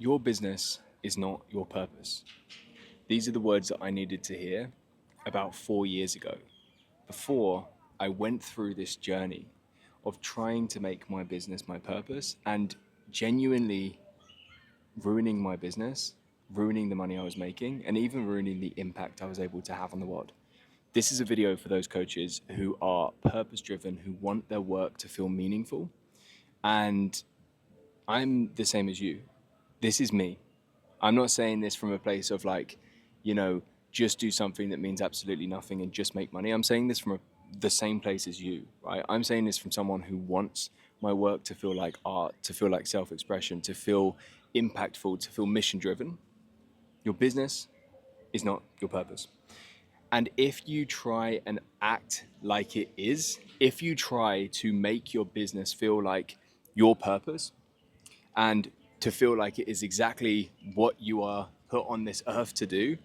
Your business is not your purpose. These are the words that I needed to hear about 4 years ago, before I went through this journey of trying to make my business my purpose and genuinely ruining my business, ruining the money I was making, and even ruining the impact I was able to have on the world. This is a video for those coaches who are purpose driven, who want their work to feel meaningful. And I'm the same as you. This is me. I'm not saying this from a place of like, you know, just do something that means absolutely nothing and just make money. I'm saying this from the same place as you, right? I'm saying this from someone who wants my work to feel like art, to feel like self-expression, to feel impactful, to feel mission-driven. Your business is not your purpose. And if you try and act like it is, if you try to make your business feel like your purpose, and to feel like it is exactly what you are put on this earth to do,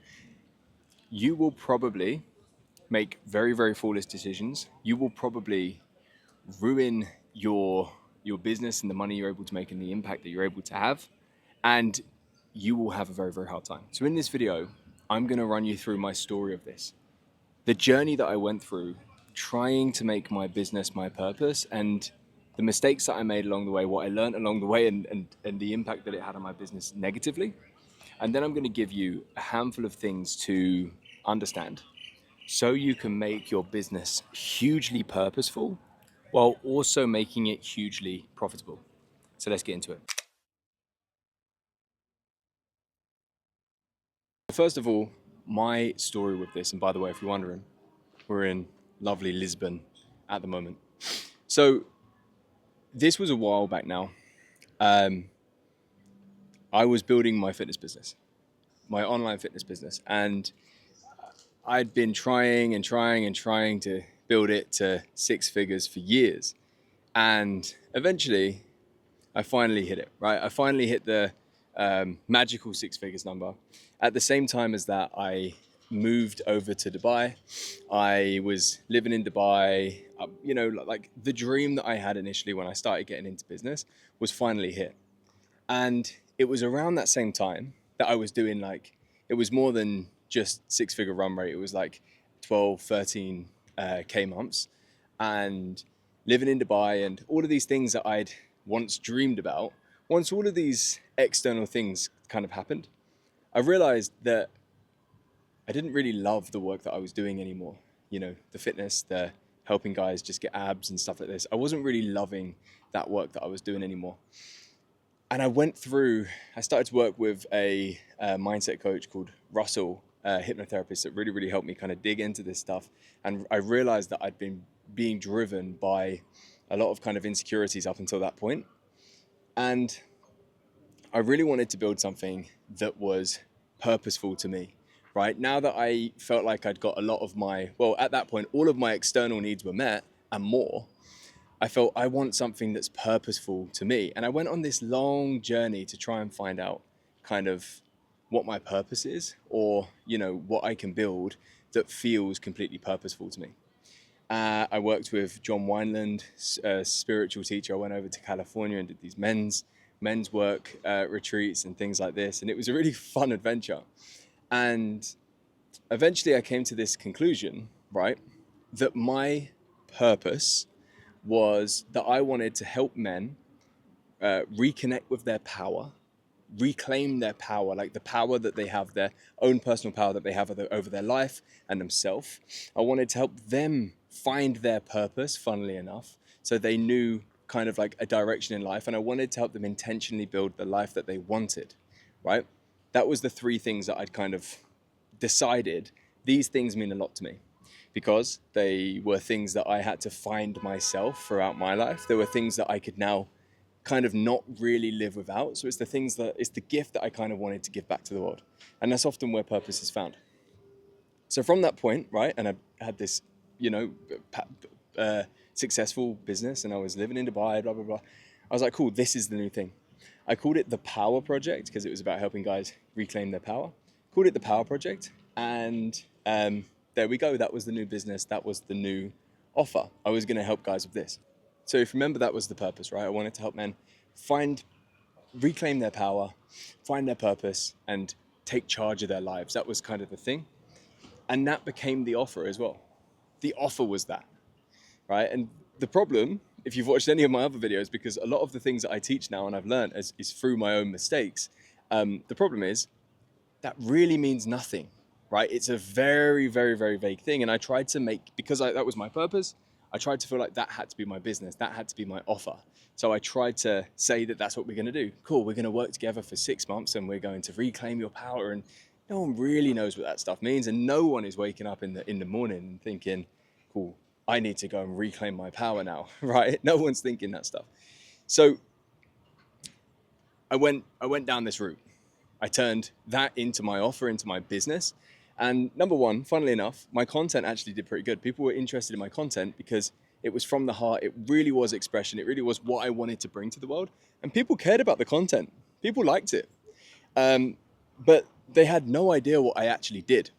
you will probably make very, very foolish decisions. You will probably ruin your business and the money you're able to make and the impact that you're able to have. And you will have a very, very hard time. So in this video, I'm going to run you through my story of this. The journey that I went through trying to make my business my purpose, and the mistakes that I made along the way, what I learned along the way, and the impact that it had on my business negatively. And then I'm going to give you a handful of things to understand so you can make your business hugely purposeful while also making it hugely profitable. So let's get into it. First of all, my story with this, and by the way, if you're wondering, we're in lovely Lisbon at the moment. So this was a while back now. I was building my fitness business, my online fitness business, and I'd been trying to build it to six figures for years. And eventually I finally hit it, right? I finally hit the magical six figures number. At the same time as that, I moved over to Dubai. I was living in Dubai. Like the dream that I had initially when I started getting into business was finally hit. And it was around that same time that I was doing it was more than just six figure run rate. It was like 12, 13 K months, and living in Dubai and all of these things that I'd once dreamed about. Once all of these external things kind of happened, I realized that I didn't really love the work that I was doing anymore. The fitness, the helping guys just get abs and stuff like this. I wasn't really loving that work that I was doing anymore. And I started to work with a mindset coach called Russell, a hypnotherapist that really, really helped me kind of dig into this stuff. And I realized that I'd been being driven by a lot of kind of insecurities up until that point. And I really wanted to build something that was purposeful to me, right? Now that I felt like I'd got a lot of at that point, all of my external needs were met and more. I felt I want something that's purposeful to me. And I went on this long journey to try and find out kind of what my purpose is, or, what I can build that feels completely purposeful to me. I worked with John Wineland, a spiritual teacher. I went over to California and did these men's work retreats and things like this. And it was a really fun adventure. And eventually I came to this conclusion, right, that my purpose was that I wanted to help men reconnect with their power, reclaim their power, like the power that they have, their own personal power that they have over their life and themselves. I wanted to help them find their purpose, funnily enough, so they knew kind of like a direction in life. And I wanted to help them intentionally build the life that they wanted, right? That was the three things that I'd kind of decided. These things mean a lot to me, because they were things that I had to find myself throughout my life. There were things that I could now kind of not really live without. So it's the gift that I kind of wanted to give back to the world. And that's often where purpose is found. So from that point, right, and I had this, successful business, and I was living in Dubai, blah, blah, blah. I was like, cool, this is the new thing. I called it the Power Project because it was about helping guys reclaim their power. Called it the Power Project. And there we go. That was the new business. That was the new offer. I was going to help guys with this. So if you remember, that was the purpose, right? I wanted to help men find reclaim their power, find their purpose, and take charge of their lives. That was kind of the thing. And that became the offer as well. The offer was that, right? And the problem, if you've watched any of my other videos, because a lot of the things that I teach now and I've learned is through my own mistakes, the problem is that really means nothing, right? It's a very, very, very vague thing. And I tried to make, because that was my purpose, I tried to feel like that had to be my business, that had to be my offer. So I tried to say that that's what we're going to do. Cool, we're going to work together for 6 months and we're going to reclaim your power. And no one really knows what that stuff means. And no one is waking up in the morning and thinking, cool, I need to go and reclaim my power now, right? No one's thinking that stuff. So I went down this route. I turned that into my offer, into my business. And number one, funnily enough, my content actually did pretty good. People were interested in my content because it was from the heart. It really was expression. It really was what I wanted to bring to the world. And people cared about the content. People liked it. But they had no idea what I actually did.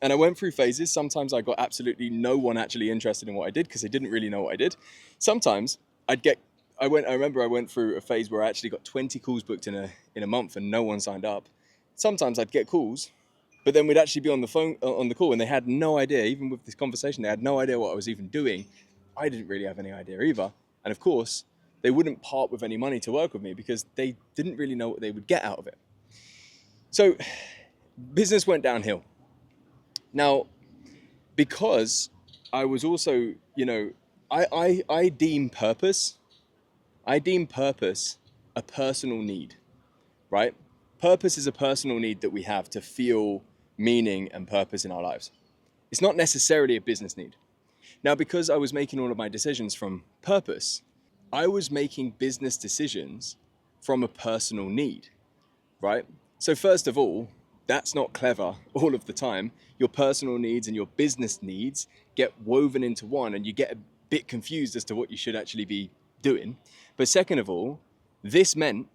And I went through phases. Sometimes I got absolutely no one actually interested in what I did because they didn't really know what I did. Sometimes I remember I went through a phase where I actually got 20 calls booked in a month and no one signed up. Sometimes I'd get calls, but then we'd actually be on the phone, on the call, and they had no idea, even with this conversation, they had no idea what I was even doing. I didn't really have any idea either. And of course, they wouldn't part with any money to work with me because they didn't really know what they would get out of it. So business went downhill. Now, because I was also, I deem purpose a personal need, right? Purpose is a personal need that we have to feel meaning and purpose in our lives. It's not necessarily a business need. Now, because I was making all of my decisions from purpose, I was making business decisions from a personal need, right? So first of all, that's not clever all of the time. Your personal needs and your business needs get woven into one and you get a bit confused as to what you should actually be doing. But second of all, this meant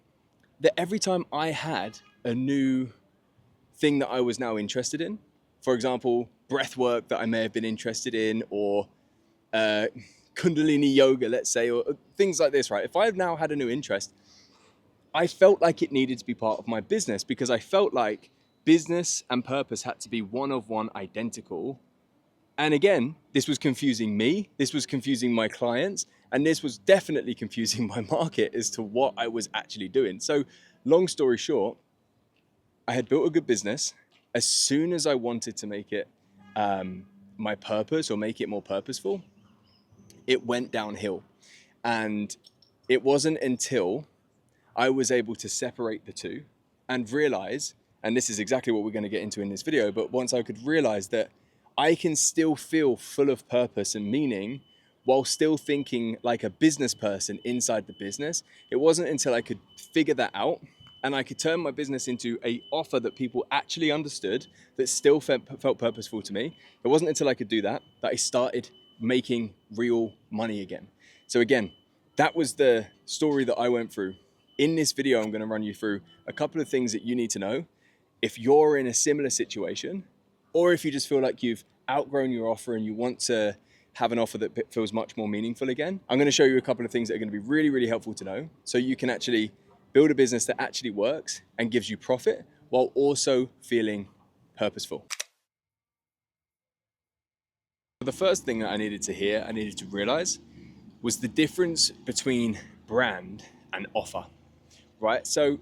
that every time I had a new thing that I was now interested in, for example, breath work that I may have been interested in, or Kundalini yoga, let's say, or things like this, right? If I've now had a new interest, I felt like it needed to be part of my business because I felt like business and purpose had to be one of one identical. And again, this was confusing me, this was confusing my clients, and this was definitely confusing my market as to what I was actually doing. So long story short, I had built a good business. As soon as I wanted to make it my purpose or make it more purposeful, it went downhill. And it wasn't until I was able to separate the two and realize, and this is exactly what we're going to get into in this video, but once I could realize that I can still feel full of purpose and meaning while still thinking like a business person inside the business, it wasn't until I could figure that out and I could turn my business into an offer that people actually understood that still felt purposeful to me. It wasn't until I could do that I started making real money again. So again, that was the story that I went through. In this video, I'm going to run you through a couple of things that you need to know if you're in a similar situation, or if you just feel like you've outgrown your offer and you want to have an offer that feels much more meaningful again. I'm going to show you a couple of things that are going to be really, really helpful to know so you can actually build a business that actually works and gives you profit while also feeling purposeful. The first thing that I needed to hear, I needed to realize, was the difference between brand and offer, right? So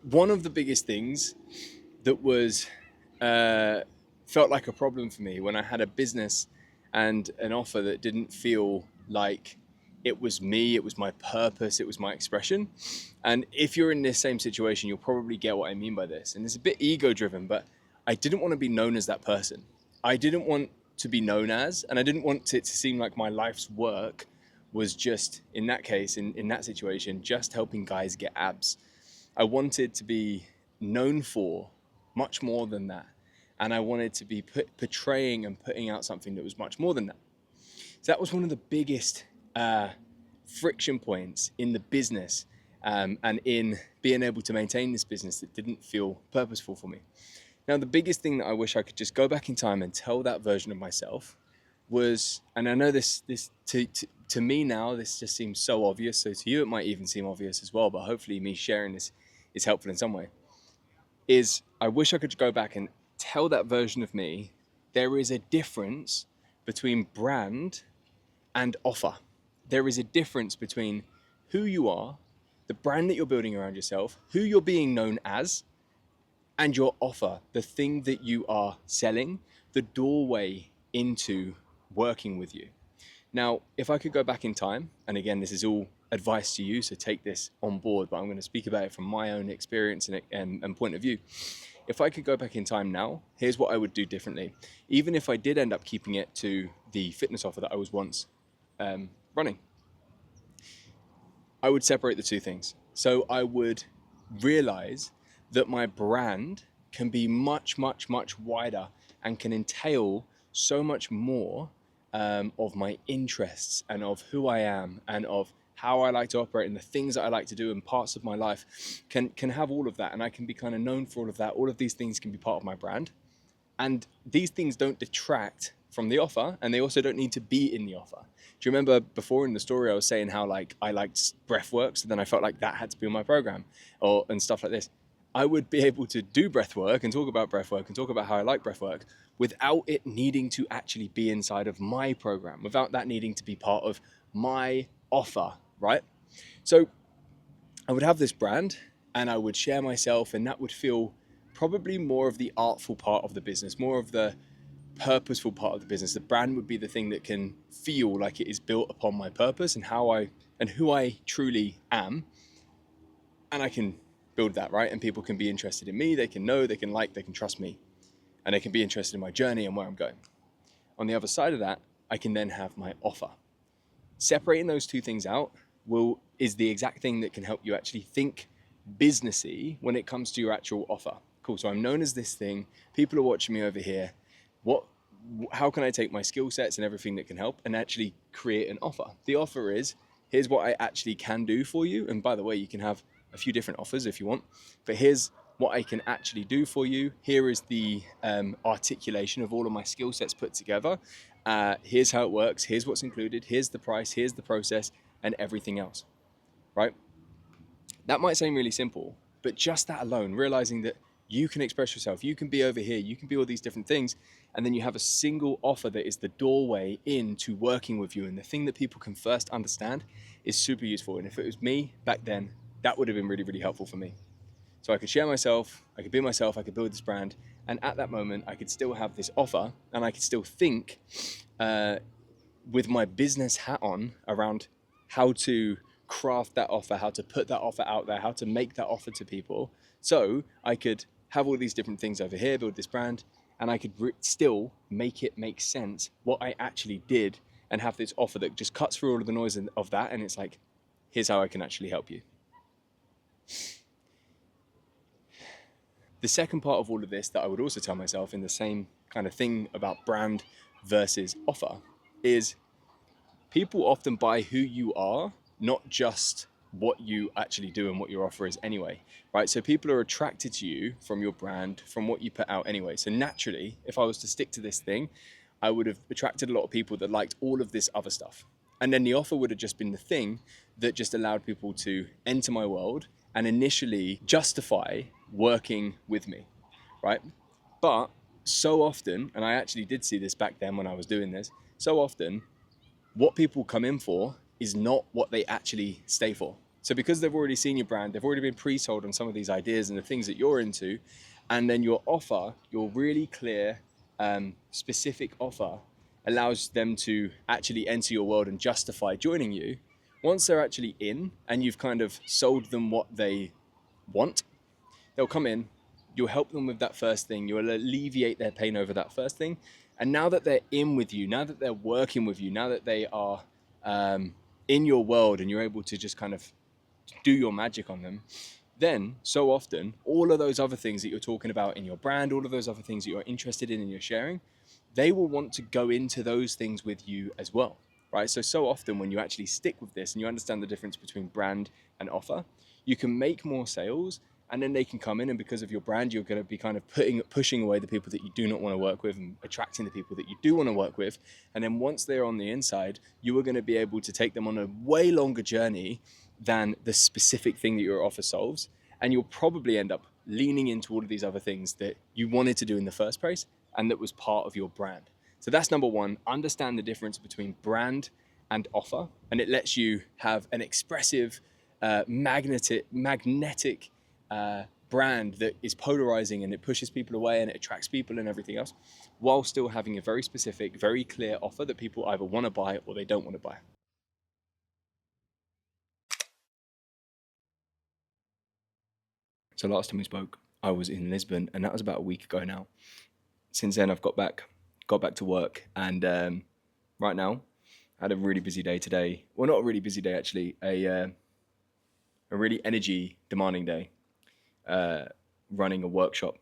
one of the biggest things that was felt like a problem for me when I had a business and an offer that didn't feel like it was me, it was my purpose, it was my expression. And if you're in this same situation, you'll probably get what I mean by this. And it's a bit ego driven, but I didn't want to be known as that person. I didn't want to be known as, and I didn't want it to seem like my life's work was just, in that case, in that situation, just helping guys get abs. I wanted to be known for much more than that. And I wanted to be portraying and putting out something that was much more than that. So that was one of the biggest friction points in the business and in being able to maintain this business that didn't feel purposeful for me. Now, the biggest thing that I wish I could just go back in time and tell that version of myself was, and I know this to me now, this just seems so obvious. So to you, it might even seem obvious as well. But hopefully, me sharing this is helpful in some way. Is I wish I could go back and tell that version of me there is a difference between brand and offer. There is a difference between who you are, the brand that you're building around yourself, who you're being known as, and your offer, the thing that you are selling, the doorway into working with you. Now, if I could go back in time, and again, this is all advice to you, so take this on board, but I'm going to speak about it from my own experience and point of view. If I could go back in time now, here's what I would do differently. Even if I did end up keeping it to the fitness offer that I was once running, I would separate the two things. So I would realize that my brand can be much, much, much wider and can entail so much more of my interests and of who I am and of how I like to operate and the things that I like to do and parts of my life can have all of that, and I can be kind of known for all of that. All of these things can be part of my brand, and these things don't detract from the offer, and they also don't need to be in the offer. Do you remember before in the story I was saying how like I liked breath work, so then I felt like that had to be on my program, or and stuff like this? I would be able to do breath work and talk about breath work and talk about how I like breath work without it needing to actually be inside of my program, without that needing to be part of my offer, right? So I would have this brand and I would share myself, and that would feel probably more of the artful part of the business, more of the purposeful part of the business. The brand would be the thing that can feel like it is built upon my purpose and how I and who I truly am. And I can build that, right? And people can be interested in me, they can know, they can like, they can trust me, and they can be interested in my journey and where I'm going. On the other side of that, I can then have my offer. Separating those two things out is the exact thing that can help you actually think businessy when it comes to your actual offer. Cool. So I'm known as this thing. People are watching me over here. What? How can I take my skill sets and everything that can help and actually create an offer? The offer is, here's what I actually can do for you. And by the way, you can have a few different offers if you want, but here's what I can actually do for you. Here is the articulation of all of my skill sets put together. Here's how it works. Here's what's included. Here's the price. Here's the process and everything else, right? That might seem really simple, but just that alone, realizing that you can express yourself, you can be over here, you can be all these different things, and then you have a single offer that is the doorway into working with you, and the thing that people can first understand is super useful. And if it was me back then, that would have been really, really helpful for me. So I could share myself, I could be myself, I could build this brand, and at that moment, I could still have this offer, and I could still think with my business hat on around how to craft that offer, how to put that offer out there, how to make that offer to people. So I could have all these different things over here, build this brand, and I could still make it make sense what I actually did and have this offer that just cuts through all of the noise of that. And it's like, here's how I can actually help you. The second part of all of this that I would also tell myself in the same kind of thing about brand versus offer is people often buy who you are, not just what you actually do and what your offer is anyway, right? So people are attracted to you from your brand, from what you put out anyway. So naturally, if I was to stick to this thing, I would have attracted a lot of people that liked all of this other stuff. And then the offer would have just been the thing that just allowed people to enter my world and initially justify working with me, right? But so often, and I actually did see this back then when I was doing this, so often what people come in for is not what they actually stay for. So because they've already seen your brand, they've already been pre-sold on some of these ideas and the things that you're into, and then your offer, your really clear, specific offer allows them to actually enter your world and justify joining you. Once they're actually in and you've kind of sold them what they want, they'll come in, you'll help them with that first thing, you'll alleviate their pain over that first thing. And now that they're in with you, now that they're working with you, now that they are in your world and you're able to just kind of do your magic on them, then so often all of those other things that you're talking about in your brand, all of those other things that you're interested in and you're sharing, they will want to go into those things with you as well, right? So often when you actually stick with this and you understand the difference between brand and offer, you can make more sales And then they can come in, and because of your brand, you're going to be kind of pushing away the people that you do not want to work with and attracting the people that you do want to work with. And then once they're on the inside, you are going to be able to take them on a way longer journey than the specific thing that your offer solves. And you'll probably end up leaning into all of these other things that you wanted to do in the first place and that was part of your brand. So that's number one. Understand the difference between brand and offer, and it lets you have an expressive, magnetic brand that is polarizing, and it pushes people away and it attracts people and everything else, while still having a very specific, very clear offer that people either want to buy or they don't want to buy. So last time we spoke, I was in Lisbon, and that was about a week ago now. Since then, I've got back to work, and right now, I had a really busy day today. Well, not a really busy day actually. A really energy demanding day, running a workshop.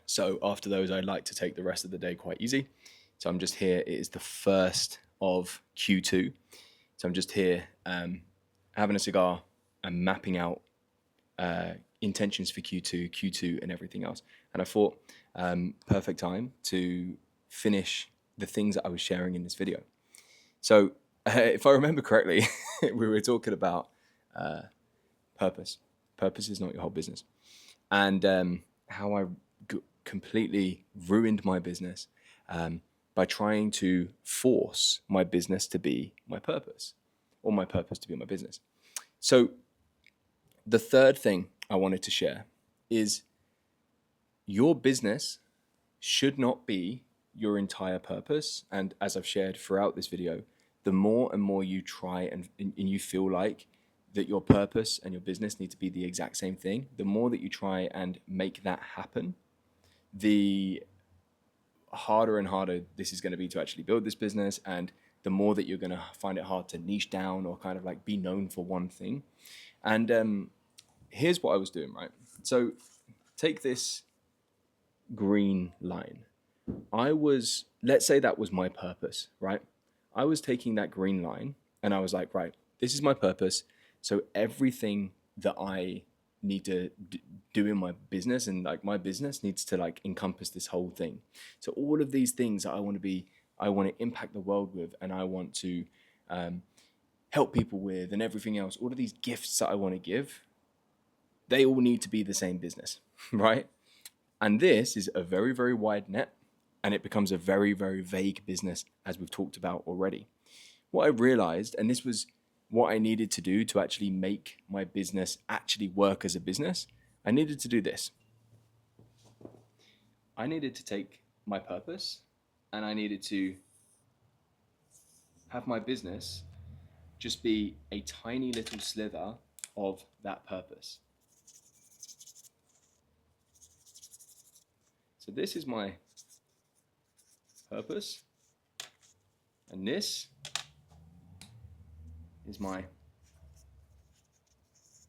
So after those, I like to take the rest of the day quite easy. So I'm just here. It is the first of Q2. So I'm just here having a cigar and mapping out intentions for Q2 and everything else. And I thought perfect time to finish the things that I was sharing in this video. So if I remember correctly, we were talking about purpose. Purpose is not your whole business. And how I completely ruined my business by trying to force my business to be my purpose, or my purpose to be my business. So the third thing I wanted to share is your business should not be your entire purpose. And as I've shared throughout this video, the more and more you try and you feel like that your purpose and your business need to be the exact same thing, the more that you try and make that happen, the harder and harder this is going to be to actually build this business, and the more that you're going to find it hard to niche down or kind of like be known for one thing. And here's what I was doing, right? So take this green line. Let's say that was my purpose, right? I was taking that green line and I was like, right, this is my purpose. So everything that I need to do in my business, and like my business needs to like encompass this whole thing. So all of these things that I want to impact the world with, and I want to help people with, and everything else, all of these gifts that I want to give, they all need to be the same business, right? And this is a very, very wide net, and it becomes a very, very vague business, as we've talked about already. What I realized, and this was what I needed to do to actually make my business actually work as a business, I needed to do this. I needed to take my purpose and I needed to have my business just be a tiny little slither of that purpose. So this is my purpose, and this is my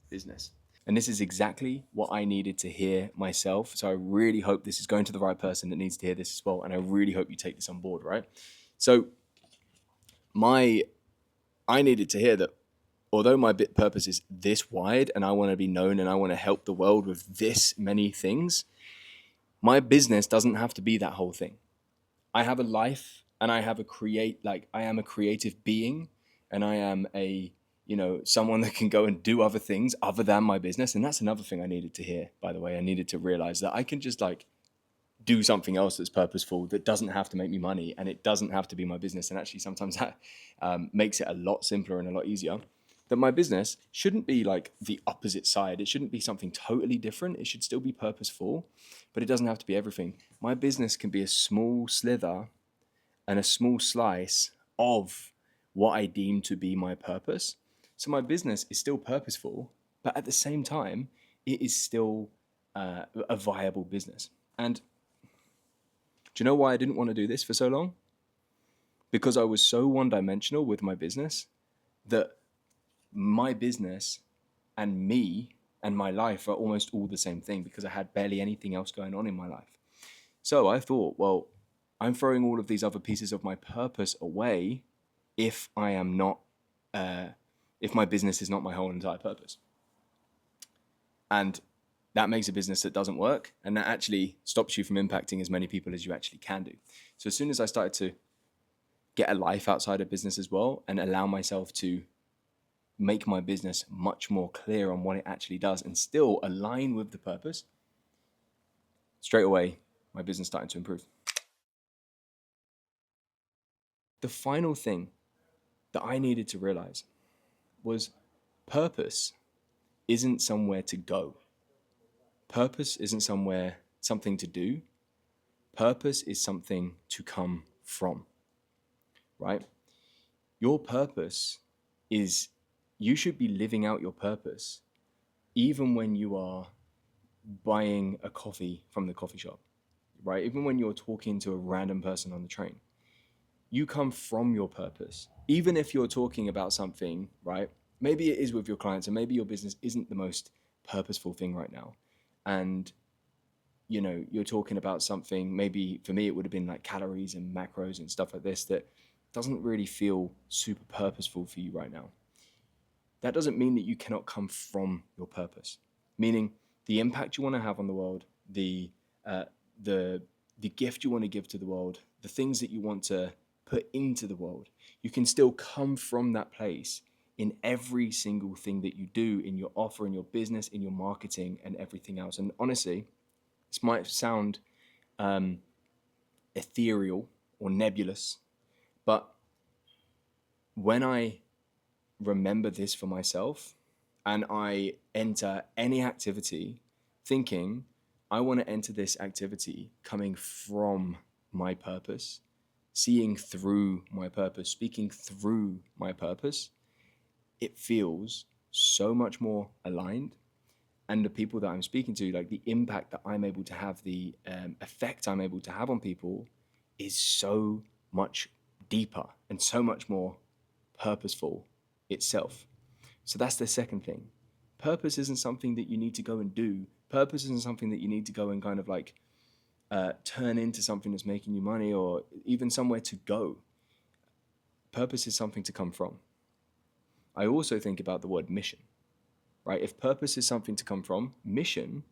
business. And this is exactly what I needed to hear myself. So I really hope this is going to the right person that needs to hear this as well. And I really hope you take this on board, right? So I needed to hear that although my purpose is this wide and I want to be known and I want to help the world with this many things, my business doesn't have to be that whole thing. I have a life, and I am a creative being, and I am someone that can go and do other things other than my business. And that's another thing I needed to hear, by the way. I needed to realize that I can just like do something else that's purposeful, that doesn't have to make me money, and it doesn't have to be my business. And actually sometimes that makes it a lot simpler and a lot easier. That my business shouldn't be like the opposite side. It shouldn't be something totally different. It should still be purposeful, but it doesn't have to be everything. My business can be a small slither and a small slice of what I deem to be my purpose. So my business is still purposeful, but at the same time, it is still a viable business. And do you know why I didn't want to do this for so long? Because I was so one-dimensional with my business that my business and me and my life are almost all the same thing, because I had barely anything else going on in my life. So I thought, well, I'm throwing all of these other pieces of my purpose away if I am not, if my business is not my whole entire purpose. And that makes a business that doesn't work, and that actually stops you from impacting as many people as you actually can do. So as soon as I started to get a life outside of business as well and allow myself to make my business much more clear on what it actually does and still align with the purpose, straight away, my business started to improve. The final thing that I needed to realize was purpose isn't somewhere to go. Purpose isn't something to do. Purpose is something to come from, right? Your purpose is, you should be living out your purpose even when you are buying a coffee from the coffee shop, right? Even when you're talking to a random person on the train, you come from your purpose. Even if you're talking about something, right? Maybe it is with your clients, and maybe your business isn't the most purposeful thing right now. And you're talking about something, maybe for me, it would have been like calories and macros and stuff like this that doesn't really feel super purposeful for you right now. That doesn't mean that you cannot come from your purpose, meaning the impact you want to have on the world, the gift you want to give to the world, the things that you want to put into the world. You can still come from that place in every single thing that you do, in your offer, in your business, in your marketing, and everything else. And honestly, this might sound ethereal or nebulous, but when I remember this for myself and I enter any activity thinking, I want to enter this activity coming from my purpose, seeing through my purpose, speaking through my purpose, it feels so much more aligned. And the people that I'm speaking to, like the impact that I'm able to have, the effect I'm able to have on people is so much deeper and so much more purposeful itself. So that's the second thing. Purpose isn't something that you need to go and do. Purpose isn't something that you need to go and kind of like turn into something that's making you money or even somewhere to go. Purpose is something to come from. I also think about the word mission, right? If purpose is something to come from, mission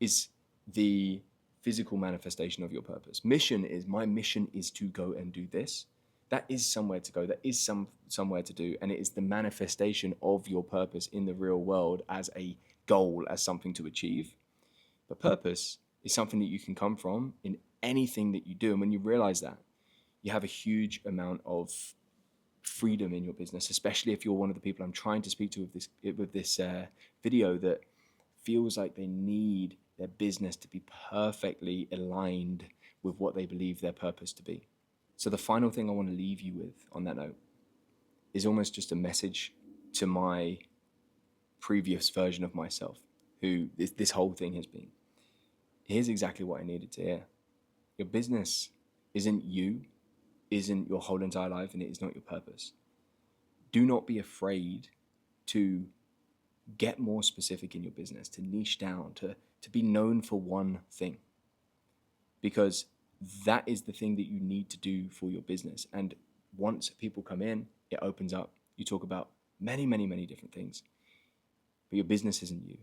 is the physical manifestation of your purpose. My mission is to go and do this. That is somewhere to go. That is somewhere to do. And it is the manifestation of your purpose in the real world as a goal, as something to achieve. But purpose is something that you can come from in anything that you do. And when you realize that, you have a huge amount of freedom in your business, especially if you're one of the people I'm trying to speak to with this video that feels like they need their business to be perfectly aligned with what they believe their purpose to be. So the final thing I want to leave you with on that note is almost just a message to my previous version of myself, who this whole thing has been. Here's exactly what I needed to hear. Your business isn't you, isn't your whole entire life, and it is not your purpose. Do not be afraid to get more specific in your business, to niche down, to be known for one thing. Because that is the thing that you need to do for your business. And once people come in, it opens up. You talk about many, many, many different things. But your business isn't you.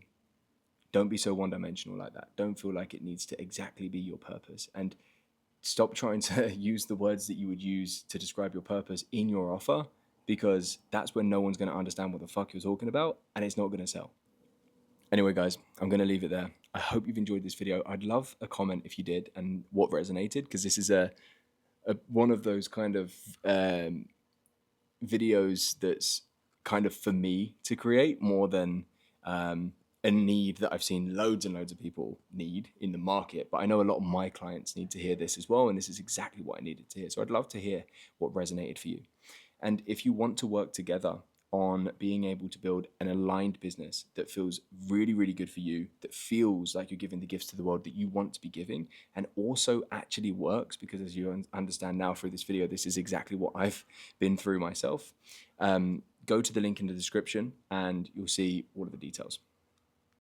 Don't be so one-dimensional like that. Don't feel like it needs to exactly be your purpose. And stop trying to use the words that you would use to describe your purpose in your offer, because that's when no one's going to understand what the fuck you're talking about and it's not going to sell. Anyway, guys, I'm going to leave it there. I hope you've enjoyed this video. I'd love a comment if you did and what resonated, because this is one of those kind of videos that's kind of for me to create more than a need that I've seen loads and loads of people need in the market. But I know a lot of my clients need to hear this as well, and this is exactly what I needed to hear. So I'd love to hear what resonated for you. And if you want to work together on being able to build an aligned business that feels really, really good for you, that feels like you're giving the gifts to the world that you want to be giving, and also actually works, because as you understand now through this video, this is exactly what I've been through myself. Go to the link in the description and you'll see all of the details.